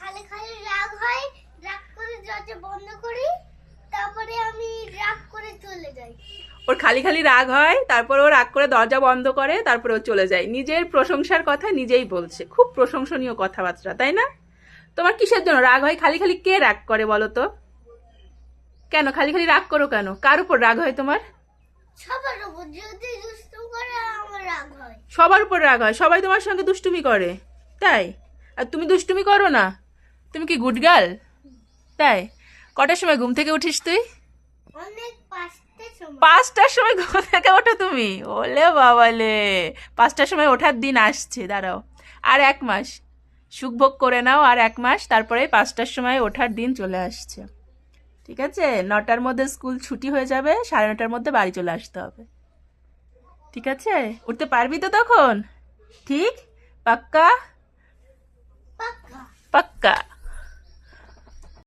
খালি খালি রাগ হয়, রাগ করে দরজা বন্ধ করি, তারপরে আমি রাগ করে চলে যাই। ওর খালি খালি রাগ হয়, তারপর ও রাগ করে দরজা বন্ধ করে, তারপর ও চলে যায়। নিজের প্রশংসার কথা নিজেই বলছে, খুব প্রশংসনীয় কথাবার্তা, তাই না? তোমার কিসের জন্য রাগ হয়? খালি খালি কে রাগ করে বলো তো? কেন খালি খালি রাগ করো কেন? কার উপর রাগ হয় তোমার? সবার উপর যদি দুষ্টু করে আমার রাগ হয়। সবার উপর রাগ হয়, সবাই তোমার সঙ্গে দুষ্টুমি করে, তাই? আর তুমি দুষ্টুমি করো না? তুমি কি গুড গার্ল? তাই? কটার সময় ঘুম থেকে উঠিস তুই? অনেক 5টার সময়। 5টার সময় ঘুম থেকে ওঠো তুমি? ওলে বাবালে, 5টার সময় ওঠার দিন আসছে, দাঁড়াও আর 1 মাস সুখভোগ করে নাও, আর 1 মাস, তারপরে 5টার সময় ওঠার দিন চলে আসছে। ঠিক আছে, 9টার মধ্যে স্কুল ছুটি হয়ে যাবে, 9:30টার মধ্যে বাড়ি চলে আসতে হবে। ঠিক আছে, উঠতে পারবি তো তখন? ঠিক? পাক্কা?